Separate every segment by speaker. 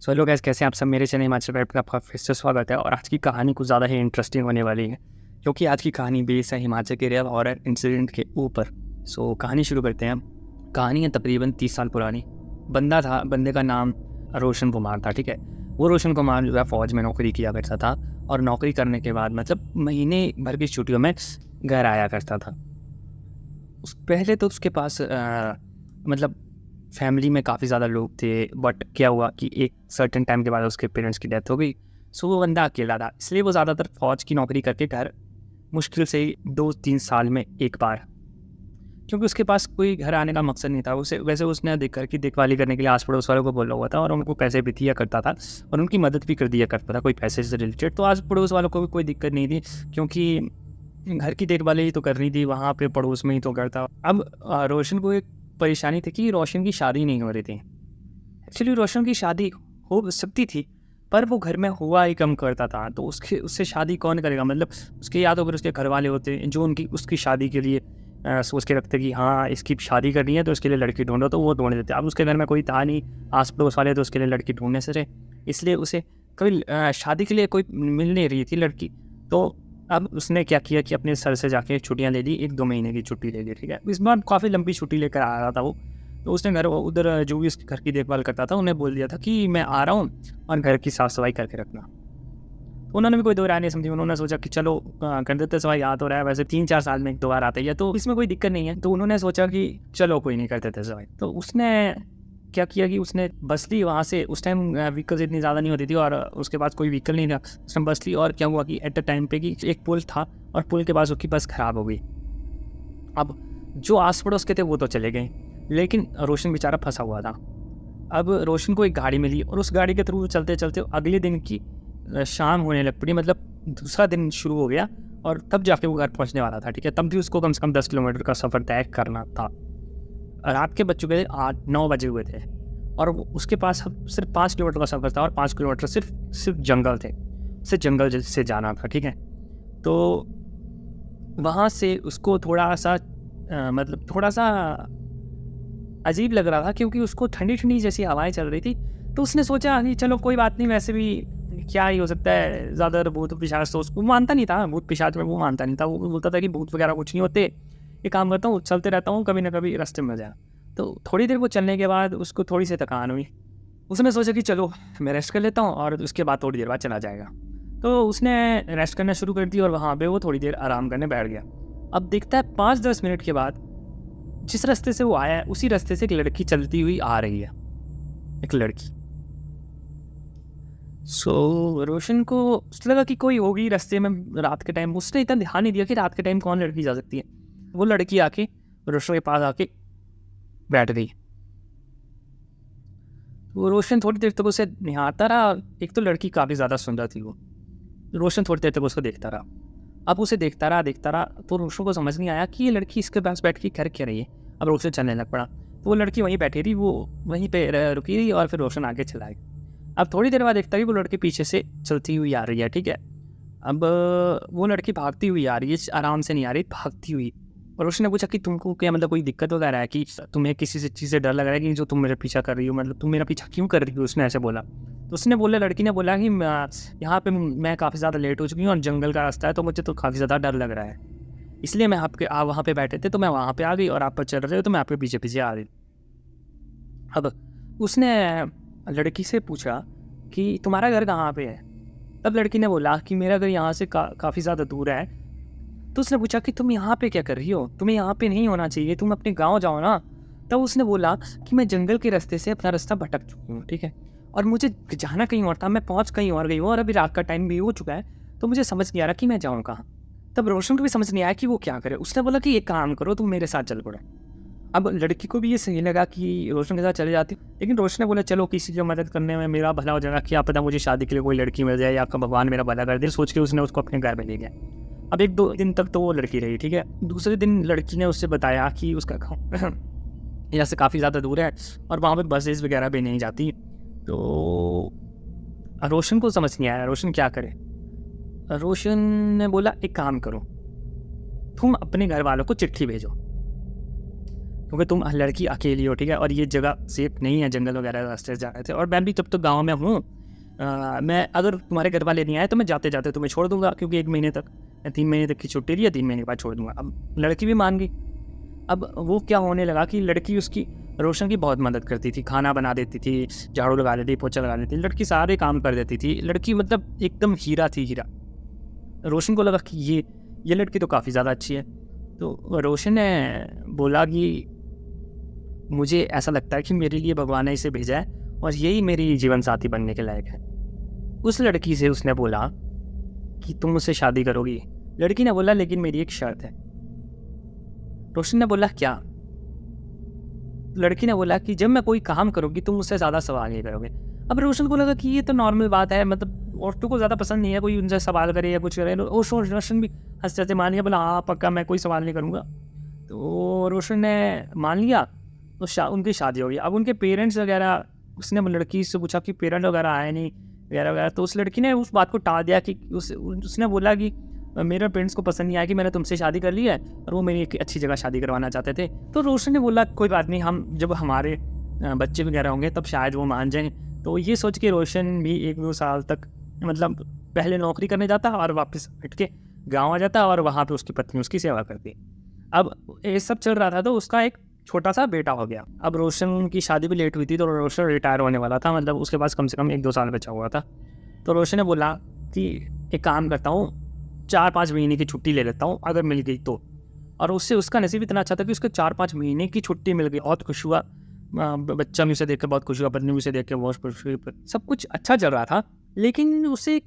Speaker 1: So hello guys, कैसे हैं आप सब। मेरे चैनल हिमाचल राइड पर आपका फिर से स्वागत है। और आज की कहानी कुछ ज़्यादा ही इंटरेस्टिंग होने वाली है, क्योंकि आज की कहानी बेस है हिमाचल के रियल हॉरर इंसिडेंट के ऊपर। सो कहानी शुरू करते हैं हम। कहानी है तकरीबन 30 साल पुरानी। बंदे का नाम रोशन कुमार था। ठीक है, वो रोशन कुमार जो है फ़ौज में नौकरी किया करता था, और नौकरी करने के बाद मतलब महीने भर की छुट्टियों में घर आया करता था। पहले तो उसके पास मतलब फैमिली में काफ़ी ज़्यादा लोग थे, बट क्या हुआ कि एक सर्टेन टाइम के बाद उसके पेरेंट्स की डेथ हो गई। सो वो बंदा अकेला था, इसलिए वो ज़्यादातर फ़ौज की नौकरी करके घर मुश्किल से 2-3 साल में एक बार, क्योंकि उसके पास कोई घर आने का मकसद नहीं था। वैसे उसने घर की देखभाली करने के लिए आस पड़ोस वालों को बोला हुआ था, और उनको पैसे भी दिया करता था और उनकी मदद भी कर दिया करता था कोई पैसे से रिलेटेड। तो आस पड़ोस वालों को भी कोई दिक्कत नहीं थी, क्योंकि घर की देखभाली ही तो करनी थी, वहाँ पे पड़ोस में ही तो करता। अब रोशन को एक परेशानी थी कि रोशन की शादी नहीं हो रही थी। एक्चुअली रोशन की शादी हो सकती थी, पर वो घर में हुआ ही कम करता था। तो उससे शादी कौन करेगा। मतलब उसके या तो फिर उसके घर वाले होते जो उसकी शादी के लिए सोच के रखते कि हाँ इसकी शादी करनी है तो इसके लिए लड़की ढूंढो, तो वो ढूंढ देते। अब उसके घर में कोई था नहीं, आस पड़ोस वाले तो उसके लिए लड़की ढूंढने से रहे, इसलिए उसे कभी शादी के लिए कोई मिल नहीं रही थी लड़की। तो अब उसने क्या किया कि अपने सर से जाके छुट्टियां ले ली, 1-2 महीने की छुट्टी ले ली। ठीक है, इस बार काफ़ी लंबी छुट्टी लेकर आ रहा था वो। तो उसने उधर जो भी उसके घर की देखभाल करता था उन्हें बोल दिया था कि मैं आ रहा हूँ और घर की साफ़ सफाई करके रखना। उन्होंने भी कोई दो राय नहीं समझी। उन्होंने सोचा कि चलो कर देते सफाई, आ तो रहा है, वैसे 3-4 साल में 1-2 बार आता ही है, तो इसमें कोई दिक्कत नहीं है। तो उन्होंने सोचा कि चलो कोई नहीं, कर देते सफाई। तो उसने क्या किया कि उसने बस ली वहाँ से। उस टाइम व्हीकल्स इतनी ज़्यादा नहीं होती थी, और उसके पास कोई व्हीकल नहीं था। उसने बस ली, और क्या हुआ कि एट द टाइम पे कि एक पुल था, और पुल के पास उसकी बस ख़राब हो गई। अब जो आस पड़ोस के थे वो तो चले गए, लेकिन रोशन बेचारा फंसा हुआ था। अब रोशन को एक गाड़ी मिली, और उस गाड़ी के थ्रू चलते चलते अगले दिन की शाम होने लग पड़ी। मतलब दूसरा दिन शुरू हो गया, और तब जाके वो घर पहुंचने वाला था। ठीक है, तब भी उसको कम से कम 10 किलोमीटर का सफ़र तय करना था। रात के बज चुके थे 8-9 बजे हुए थे, और उसके पास अब सिर्फ 5 किलोमीटर का सफ़र था, और 5 किलोमीटर सिर्फ जंगल थे। सिर्फ जंगल से जाना था। ठीक है, तो वहाँ से उसको थोड़ा सा मतलब थोड़ा सा अजीब लग रहा था, क्योंकि उसको ठंडी ठंडी जैसी हवाएं चल रही थी। तो उसने सोचा कि चलो कोई बात नहीं, वैसे भी क्या ही हो सकता है, ज़्यादा भूत पिशाच तो उसको मानता नहीं था। भूत पिशाच में वो मानता नहीं था। वो बोलता था कि भूत वगैरह कुछ नहीं होते, एक काम करता हूँ, चलते रहता हूँ, कभी ना कभी रास्ते में जाए। तो थोड़ी देर वो चलने के बाद उसको थोड़ी सी थकान हुई। उसने सोचा कि चलो मैं रेस्ट कर लेता हूँ, और उसके बाद थोड़ी देर बाद चला जाएगा। तो उसने रेस्ट करना शुरू कर दी, और वहाँ पे वो थोड़ी देर आराम करने बैठ गया। अब देखता है 5-10 मिनट के बाद जिस रास्ते से वो आया है उसी रास्ते से एक लड़की चलती हुई आ रही है, एक लड़की। रोशन को लगा कि कोई होगी रास्ते में रात के टाइम। उसने इतना ध्यान नहीं दिया कि रात के टाइम कौन लड़की जा सकती है। वो लड़की आके रोशन के पास आके बैठ गई। वो रोशन थोड़ी देर तक उसे निहारता रहा। एक तो लड़की काफ़ी ज़्यादा सुंदर थी वो। रोशन थोड़ी देर तक उसको देखता रहा। अब उसे देखता रहा, तो रोशन को समझ नहीं आया कि ये लड़की इसके पास बैठ के कर क्या रही है। अब रोशन चलने लग पड़ा, तो वो लड़की वहीं बैठी रही, वो वहीं पे रुकी रही, और फिर रोशन आगे चला गया। अब थोड़ी देर बाद देखता है वो लड़की पीछे से चलती हुई आ रही है। ठीक है, अब वो लड़की भागती हुई आ रही है, आराम से नहीं आ रही, भागती हुई। और रोशन ने पूछा कि तुमको क्या मतलब कोई दिक्कत वगैरह है, कि तुम्हें किसी से चीज़ से डर लग रहा है कि जो तुम मेरा पीछा कर रही हो, मतलब तुम मेरा पीछा क्यों कर रही हो। उसने ऐसे बोला। तो उसने बोला, लड़की ने बोला कि यहाँ पे मैं काफ़ी ज़्यादा लेट हो चुकी हूँ, और जंगल का रास्ता है, तो मुझे तो काफ़ी ज़्यादा डर लग रहा है, इसलिए मैं आप वहाँ पे बैठे थे तो मैं वहाँ पे आ गई, और आप पर चल रहे हो तो मैं आपके पीछे पीछे आ गई। अब उसने लड़की से पूछा कि तुम्हारा घर कहाँ पे है। तब लड़की ने बोला कि मेरा घर यहाँ से काफ़ी ज़्यादा दूर है। तो उसने पूछा कि तुम यहाँ पे क्या कर रही हो, तुम्हें यहाँ पे नहीं होना चाहिए, तुम अपने गाँव जाओ ना। तब उसने बोला कि मैं जंगल के रास्ते से अपना रास्ता भटक चुकी हूँ। ठीक है, और मुझे जाना कहीं और था, मैं पहुँच कहीं और गई हूँ, और अभी रात का टाइम भी हो चुका है, तो मुझे समझ नहीं आ रहा कि मैं जाऊँ कहाँ। तब रोशन को भी समझ नहीं आया कि वो क्या करे। उसने बोला कि एक काम करो, तुम मेरे साथ चल पड़ो। अब लड़की को भी ये सही लगा कि रोशन के साथ चले जाती, लेकिन रोशन ने बोला चलो किसी की मदद करने में मेरा भला हो जाएगा, क्या पता मुझे शादी के लिए कोई लड़की मिल जाए, या आपका भगवान मेरा भला कर दे। सोच के उसने उसको अपने घर में ले गया। अब 1-2 दिन तक तो वो लड़की रही। ठीक है, दूसरे दिन लड़की ने उससे बताया कि उसका गाँव यहाँ से काफ़ी ज़्यादा दूर है, और वहाँ पे बसेस वगैरह भी नहीं जाती। तो रोशन को समझ नहीं आया रोशन क्या करे। रोशन ने बोला एक काम करो, तुम अपने घर वालों को चिट्ठी भेजो। क्योंकि तुम लड़की अकेली हो, ठीक है, और ये जगह सेफ नहीं है, जंगल वगैरह रास्ते से जा रहे थे, और मैं भी तब तो गाँव में हूँ। मैं अगर तुम्हारे घर वाले नहीं आए तो मैं जाते जाते तुम्हें छोड़ दूंगा, क्योंकि 1 महीने तक या 3 महीने तक की छुट्टी ली है, 3 महीने के बाद छोड़ दूंगा। अब लड़की भी मान गई। अब वो क्या होने लगा कि लड़की उसकी रोशन की बहुत मदद करती थी, खाना बना देती थी, झाड़ू लगा देती, पोछा लगा देती, लड़की सारे काम कर देती थी। लड़की मतलब एकदम हीरा थी, हीरा। रोशन को लगा कि ये लड़की तो काफ़ी ज़्यादा अच्छी है। तो रोशन ने बोला कि मुझे ऐसा लगता है कि मेरे लिए भगवान ने इसे भेजा है और यही मेरी जीवन साथी बनने के लायक है। उस लड़की से उसने बोला कि तुम मुझसे शादी करोगी। लड़की ने बोला लेकिन मेरी एक शर्त है। रोशन ने बोला क्या? लड़की ने बोला कि जब मैं कोई काम करूँगी तुम मुझसे ज़्यादा सवाल नहीं करोगे। अब रोशन को लगा कि ये तो नॉर्मल बात है, मतलब औरतों को ज़्यादा पसंद नहीं है कोई उनसे सवाल करे या कुछ करे। रोशन भी हंसते हंसते मान लिया, बोला हाँ पक्का मैं कोई सवाल नहीं करूँगा। तो रोशन ने मान लिया, तो उनकी शादी हो गई। अब उनके पेरेंट्स वगैरह, उसने लड़की से पूछा कि पेरेंट वगैरह आए नहीं वगैरह वगैरह, तो उस लड़की ने उस बात को टाल दिया कि उसने बोला कि मेरे पेरेंट्स को पसंद नहीं आया कि मैंने तुमसे शादी कर ली है और वो मेरी एक अच्छी जगह शादी करवाना चाहते थे। तो रोशन ने बोला कोई बात नहीं, हम जब हमारे बच्चे वगैरह होंगे तब शायद वो मान जाएं। तो ये सोच के रोशन भी 1-2 साल तक मतलब पहले नौकरी करने जाता और वापस हट के गाँव आ जाता और वहाँ पर उसकी पत्नी उसकी सेवा करती। अब ये सब चल रहा था तो उसका एक छोटा सा बेटा हो गया। अब रोशन की शादी भी लेट हुई थी तो रोशन रिटायर होने वाला था, मतलब उसके पास कम से कम 1-2 साल बचा हुआ था। तो रोशन ने बोला कि एक काम करता हूँ, 4-5 महीने की छुट्टी ले लेता हूँ अगर मिल गई तो। और उससे उसका नसीब इतना अच्छा था कि उसको 4-5 महीने की छुट्टी मिल गई। बहुत खुश हुआ, बच्चा भी उसे देख कर बहुत खुश हुआ, पत्नी भी उसे देख कर बहुत खुश हुई, सब कुछ अच्छा चल रहा था। लेकिन उसे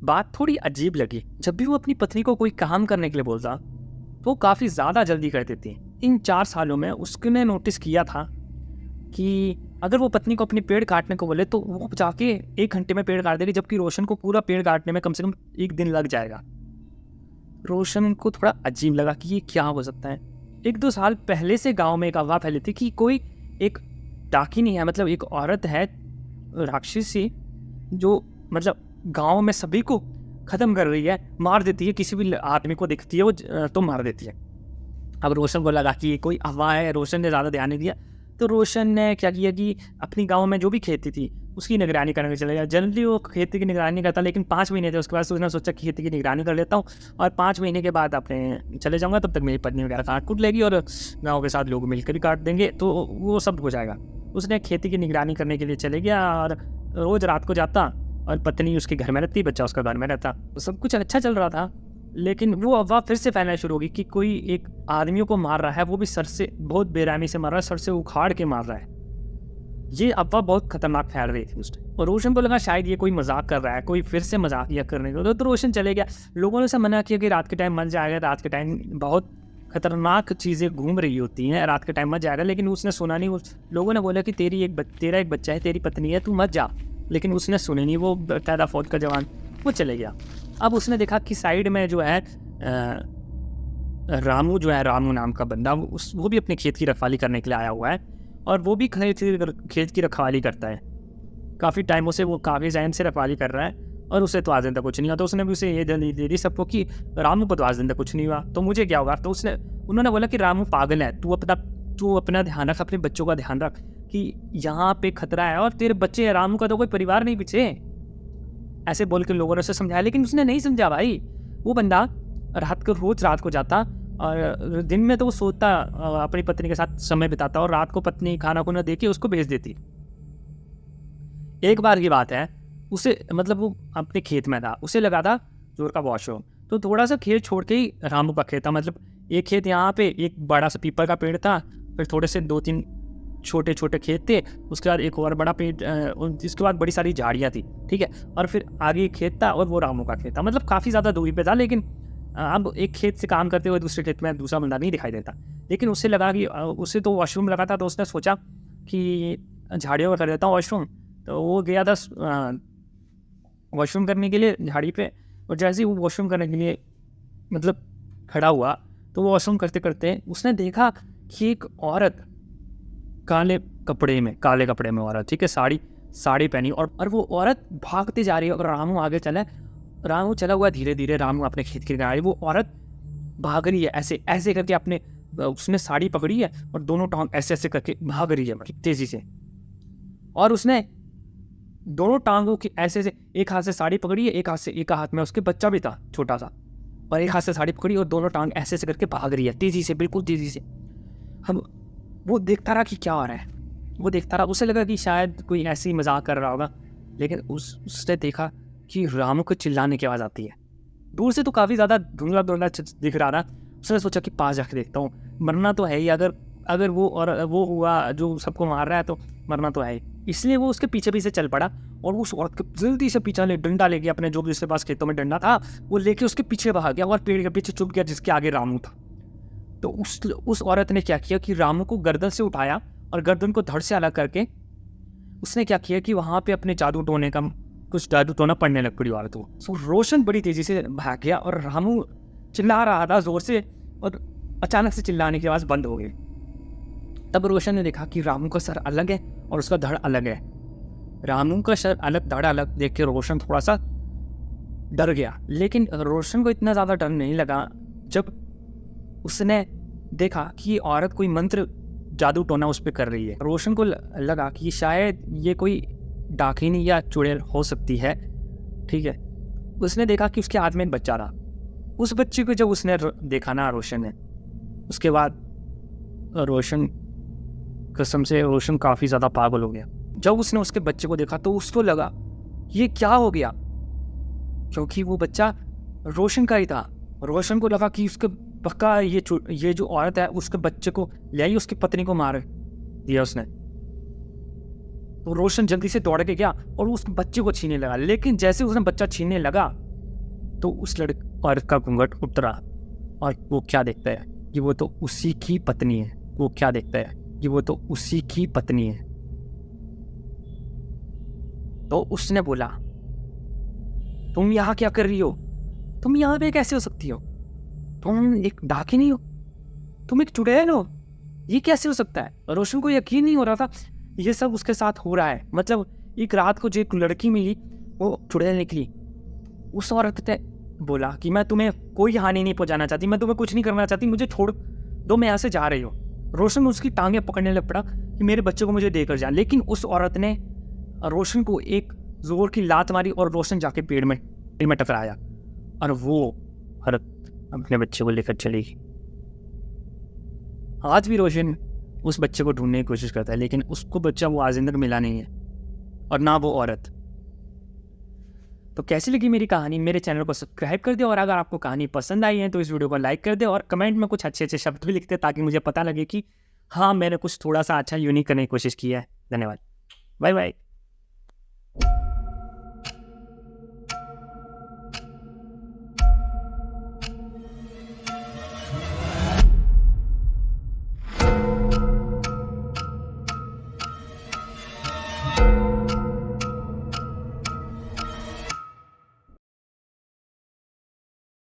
Speaker 1: बात थोड़ी अजीब लगी। जब भी वो अपनी पत्नी को कोई काम करने के लिए बोलता तो वो काफ़ी ज़्यादा जल्दी कर देती। इन 4 सालों में उसने नोटिस किया था कि अगर वो पत्नी को अपनी पेड़ काटने को बोले तो वो जाके 1 घंटे में पेड़ काट देगी, जबकि रोशन को पूरा पेड़ काटने में कम से कम 1 दिन लग जाएगा। रोशन को थोड़ा अजीब लगा कि ये क्या हो सकता है। 1-2 साल पहले से गांव में एक अफवाह फैली थी कि कोई एक डाकिनी है, मतलब एक औरत है राक्षसी, जो मतलब गांव में सभी को ख़त्म कर रही है, मार देती है, किसी भी आदमी को दिखती है वो तो मार देती है। अब रोशन को लगा कि ये कोई अफवाह है, रोशन ने ज़्यादा ध्यान नहीं दिया। तो रोशन ने क्या किया कि अपनी गांव में जो भी खेती थी उसकी निगरानी करने चले गया। जनरली वो खेती की निगरानी नहीं करता, लेकिन 5 महीने थे उसके बाद उसने सोचा कि खेती की निगरानी कर लेता हूँ और 5 महीने के बाद अपने चले जाऊँगा, तब तक मेरी पत्नी वगैरह काट कूट लेगी और गाँव के साथ लोग मिलकर भी काट देंगे, तो वो सब हो जाएगा। उसने खेती की निगरानी करने के लिए चले गया और रोज़ रात को जाता और पत्नी उसके घर में रहती, बच्चा उसका घर में रहता। सब कुछ अच्छा चल रहा था, लेकिन वो अफवाह फिर से फैलना शुरू होगी कि कोई एक आदमियों को मार रहा है, वो भी सर से बहुत बेरहमी से मार रहा है, सर से उखाड़ के मार रहा है। ये अफवाह बहुत खतरनाक फैल रही थी उस टाइम, और रोशन को लगा शायद ये कोई मजाक कर रहा है, कोई फिर से मजाक या करने को। तो रोशन चले गया। लोगों ने उसे मना किया कि रात के टाइम मत जाएगा, रात के टाइम बहुत खतरनाक चीज़ें घूम रही होती हैं, रात के टाइम मत जाएगा। लेकिन उसने सुना नहीं। लोगों ने बोला कि तेरा एक बच्चा है, तेरी पत्नी है, तू मत जा। लेकिन उसने सुनी नहीं, वो कायदा फौज का जवान, वो चले गया। अब उसने देखा कि साइड में जो है रामू नाम का बंदा, वो भी अपने खेत की रखवाली करने के लिए आया हुआ है, और वो भी खेत की रखवाली करता है। काफ़ी टाइमों से वो काफ़ी टाइम से रखवाली कर रहा है और उसे तो आज दिन तक कुछ नहीं हुआ। तो उसने भी उसे ये दलील दे दी सबको कि रामू को तो आज दिन तक कुछ नहीं हुआ, तो मुझे क्या होगा। तो उन्होंने बोला कि रामू पागल है, तू अपना ध्यान रख, अपने बच्चों का ध्यान रख कि यहाँ पे खतरा है और तेरे बच्चे हैं, रामू का तो कोई परिवार नहीं पीछे। ऐसे बोल के लोगों ने उसे समझाया, लेकिन उसने नहीं समझा भाई। वो बंदा रोज रात को जाता और दिन में तो वो सोता, अपनी पत्नी के साथ समय बिताता, और रात को पत्नी खाना खुना दे के उसको भेज देती। एक बार की बात है, उसे मतलब वो अपने खेत में था, उसे लगा था जोर का वॉशरूम, तो थोड़ा सा खेत छोड़ के ही रामू का खेत था। मतलब एक खेत यहाँ पे, एक बड़ा सा पीपल का पेड़ था, फिर थोड़े से 2-3 छोटे छोटे खेत थे, उसके बाद एक और बड़ा पेड़, जिसके बाद बड़ी सारी झाड़ियाँ थी, ठीक है, और फिर आगे एक खेत था और वो रामू का खेत था। मतलब काफ़ी ज़्यादा दूरी पे था, लेकिन अब एक खेत से काम करते हुए दूसरे खेत में दूसरा बंदा नहीं दिखाई देता। लेकिन उससे लगा कि उसे तो वॉशरूम लगा था, तो उसने सोचा कि झाड़ियों में कर देता हूँ वॉशरूम। तो वो गया था वॉशरूम करने के लिए झाड़ी पे, और जैसे ही वो वॉशरूम करने के लिए मतलब खड़ा हुआ, तो वो वॉशरूम करते करते उसने देखा कि एक औरत काले कपड़े में औरत, ठीक है, साड़ी पहनी, और वो औरत भागते जा रही है और रामू आगे रामू चला हुआ धीरे धीरे, रामू अपने खेत की गाड़ी, वो औरत भाग रही है ऐसे करके अपने उसने साड़ी पकड़ी है और दोनों टांग ऐसे ऐसे करके भाग रही है मतलब तेजी से, और उसने दोनों टांगों की ऐसे ऐसे, एक हाथ से साड़ी पकड़ी है, एक हाथ में उसके बच्चा भी था छोटा सा, और एक हाथ से साड़ी पकड़ी और दोनों टांग ऐसे ऐसे करके भाग रही है तेजी से, बिल्कुल तेजी से। हम वो देखता रहा कि क्या हो रहा है, वो देखता रहा। उसे लगा कि शायद कोई ऐसे ही मजाक कर रहा होगा, लेकिन उसने देखा कि रामू को चिल्लाने की आवाज़ आती है। दूर से तो काफ़ी ज़्यादा धुंधला धुंधला दिख रहा था। उसने सोचा कि पास जाके देखता हूँ, मरना तो है ही, अगर वो हुआ जो सबको मार रहा है तो मरना तो है ही। इसलिए वो उसके पीछे पीछे चल पड़ा और उस औरत के जल्दी से पीछे डंडा ले गया, अपने जो भी उसके पास खेतों में डंडा था वो लेके उसके पीछे भाग गया और पेड़ के पीछे छुप गया जिसके आगे रामू था। तो उस औरत ने क्या किया कि रामू को गर्दन से उठाया और गर्दन को धड़ से अलग करके उसने क्या किया कि वहाँ पे अपने जादू टोना पड़ने लग पड़ी औरत को। सो रोशन बड़ी तेजी से भाग गया और रामू चिल्ला रहा था जोर से, और अचानक से चिल्लाने की आवाज़ बंद हो गई। तब रोशन ने देखा कि रामू का सर अलग है और उसका धड़ अलग है। रामू का सर अलग धड़ अलग देख के रोशन थोड़ा सा डर गया, लेकिन रोशन को इतना ज़्यादा डर नहीं लगा जब उसने देखा कि औरत कोई मंत्र जादू टोना उस पर कर रही है। रोशन को लगा कि शायद ये कोई डाकिनी या चुड़ैल हो सकती है, ठीक है। उसने देखा कि उसके हाथ में एक बच्चा था। उस बच्चे को जब उसने देखा ना रोशन ने, उसके बाद रोशन कसम से रोशन काफ़ी ज़्यादा पागल हो गया। जब उसने उसके बच्चे को देखा तो उसको लगा ये क्या हो गया, क्योंकि वो बच्चा रोशन का ही था। रोशन को लगा कि उसके पक्का ये जो औरत है उसके बच्चे को ले आई, उसकी पत्नी को मार दिया उसने। तो रोशन जल्दी से दौड़ के गया और उस बच्चे को छीनने लगा, लेकिन जैसे उसने बच्चा छीनने लगा तो उस औरत का घूंघट उतरा और वो क्या देखता है कि वो तो उसी की पत्नी है। वो क्या देखता है कि वो तो उसी की पत्नी है। तो उसने बोला, तुम यहाँ क्या कर रही हो? तुम यहाँ पे कैसे हो सकती हो? तुम एक डाकिनी हो, तुम एक चुड़ैल हो, ये कैसे हो सकता है? रोशन को यकीन नहीं हो रहा था ये सब उसके साथ हो रहा है। मतलब एक रात को जो एक लड़की मिली वो चुड़ैल निकली। उस औरत ने बोला कि मैं तुम्हें कोई हानि नहीं पहुंचाना चाहती, मैं तुम्हें कुछ नहीं करना चाहती, मुझे छोड़ दो, मैं यहाँ से जा रही हूँ। रोशन उसकी टांगें पकड़ने लग पड़ा कि मेरे बच्चे को मुझे देकर जा, लेकिन उस औरत ने रोशन को एक जोर की लात मारी और रोशन जाके पेड़ में टकराया और वो औरत अपने बच्चे को लेकर चली गई। आज भी रोशन उस बच्चे को ढूंढने की कोशिश करता है, लेकिन उसको बच्चा वो आज तक मिला नहीं है और ना वो औरत। तो कैसी लगी मेरी कहानी? मेरे चैनल को सब्सक्राइब कर दे, और अगर आपको कहानी पसंद आई है तो इस वीडियो को लाइक कर दे और कमेंट में कुछ अच्छे अच्छे शब्द भी लिखते ताकि मुझे पता लगे कि हाँ मैंने कुछ थोड़ा सा अच्छा यूनिक करने की कोशिश की है। धन्यवाद, बाय बाय।